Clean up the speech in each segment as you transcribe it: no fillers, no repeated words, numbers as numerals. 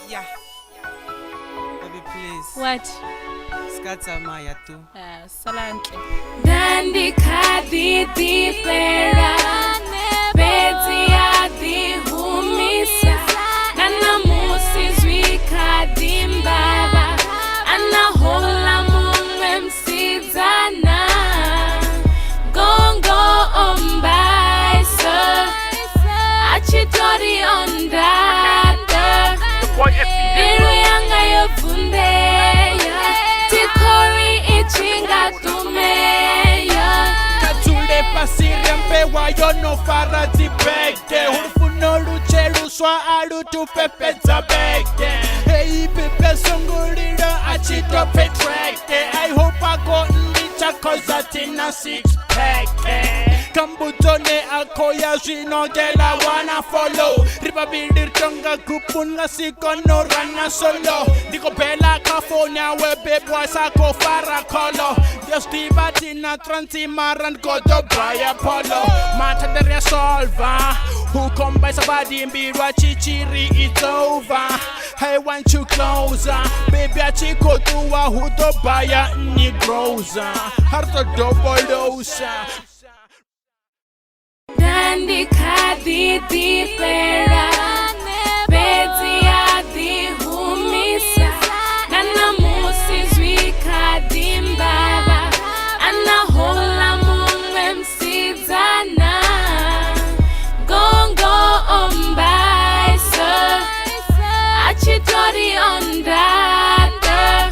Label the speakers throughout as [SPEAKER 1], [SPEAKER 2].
[SPEAKER 1] Yeah. Baby, please.
[SPEAKER 2] What?
[SPEAKER 1] Skata Maya too.
[SPEAKER 2] Salantle.
[SPEAKER 3] Dandi kadi di fera, beti ya di humisa, nana musi zwi kadi mbaba, ana hola mumwe msizana, gongo mmbaisa, achitori ondata, biru yanga yofundeya, tikori ichinga tumeya.
[SPEAKER 4] Kajule pasire mpewa yono farati beke, hurufuno luche luswa alu tu pepe za beke. Hey pepe songulira achito petreke, I hope I go ndicha koza tina six pack. Kambutone akoya zwinogela wana follow, ribabilir tonga grupun nga sikono rana solo. Diko bela kafonya webe boisa ko fara kolo. Dios diva tina transimaran godo baya polo. Mata de resolva, who come by somebody mbirwa chichiri it's over. I want you closer, baby achiko tuwa hudo baya ni groza. Harto double dose.
[SPEAKER 3] Dandi kadi di fera, beti ya di humisa, nana musi zwi kadi mbaba, ana hola mumwe msizana, gongo mmbaisa, achitori ondata,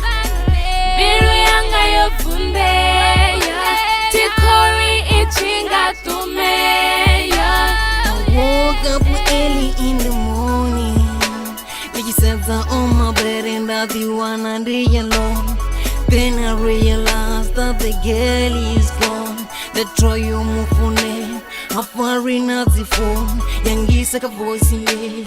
[SPEAKER 3] biru yanga yofundeya, tikori ichinga tumeya.
[SPEAKER 5] Woke up early in the morning. Did you set on my bed and I be one under alone? Then I realized that the girl is gone. The troyo mufune, a foreign nazi phone. Young is like a voice in me.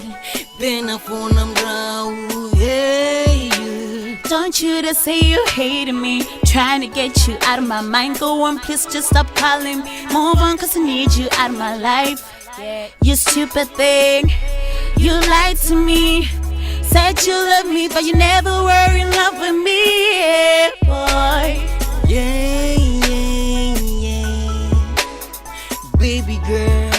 [SPEAKER 5] Then I phone I'm brown. Hey, you.
[SPEAKER 2] Don't you just say you hated me, trying to get you out of my mind. Go on, please just stop calling me. Move on, cause I need you out of my life. You stupid thing, you lied to me. Said you love me, but you never were in love with me, yeah, boy.
[SPEAKER 5] Yeah, yeah, yeah. Baby girl,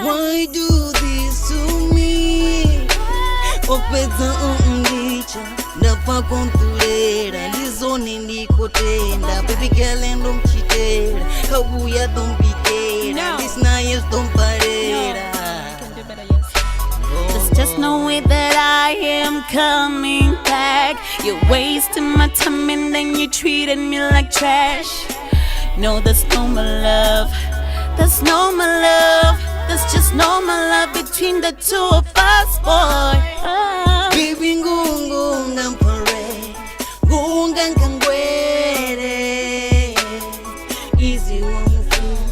[SPEAKER 5] why do this to me? Opeza undicha, napa kontulera, lizoni nikotenda. Baby girl endo mchitera, kabuya dombikera, this night don't parera.
[SPEAKER 2] There's just no way that I am coming back. You're wasting my time and then you treated me like trash. No, there's no more love. There's no more love. There's just no more love between the two of us, boy.
[SPEAKER 5] Baby ngungu ngampare, ngunga ngangwere. Eazy wa mfuna,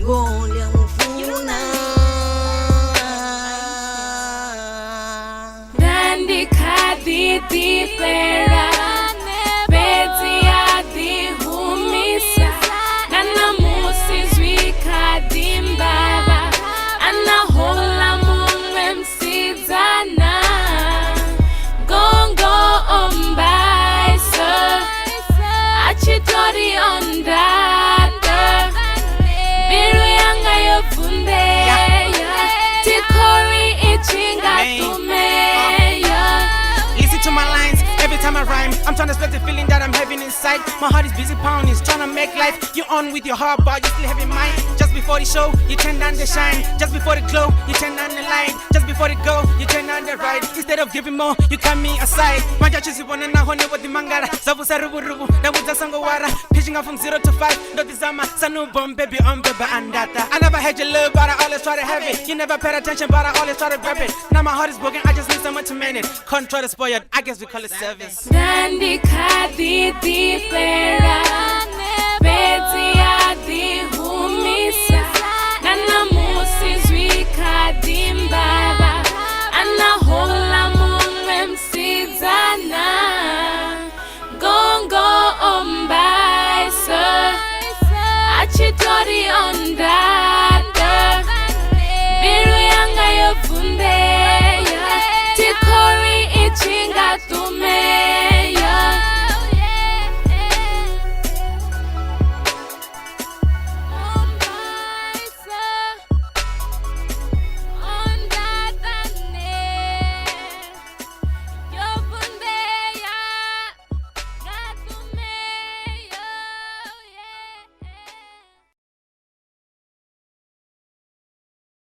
[SPEAKER 5] ngonde mfuna.
[SPEAKER 3] Dandi kadi di fera, beti ya di humisa, nana musi zwi kadi mbaba, ana hola mumwe msizana, gongo mmbaisa, achitori ondata, biru yanga yofundeya, tikori ichinga tumeya.
[SPEAKER 1] Listen to my lines every time I rhyme. I'm trying to split the feeling that I'm having inside. My heart is busy pounding, trying to make life. You on with your heart, but you still have in mind. Just before the show, you turn down the shine. Just before the glow, you turn down the light. Just before the go, you turn down the right. Instead of giving more, you cut me aside. Manja chisi wana na hone wadi mangara. Zabu sa rubu rubu, na wuza sango wara. Pitching up from 0 to 5, no dizama. Sanu bomb baby on beba andata. I never had your love, but I always try to have it. You never paid attention, but I always try to grab it. Now my heart is broken, I just need someone to mend it. Control is spoiled, I guess we call it service.
[SPEAKER 3] Dandi kadi di fera, beti ya di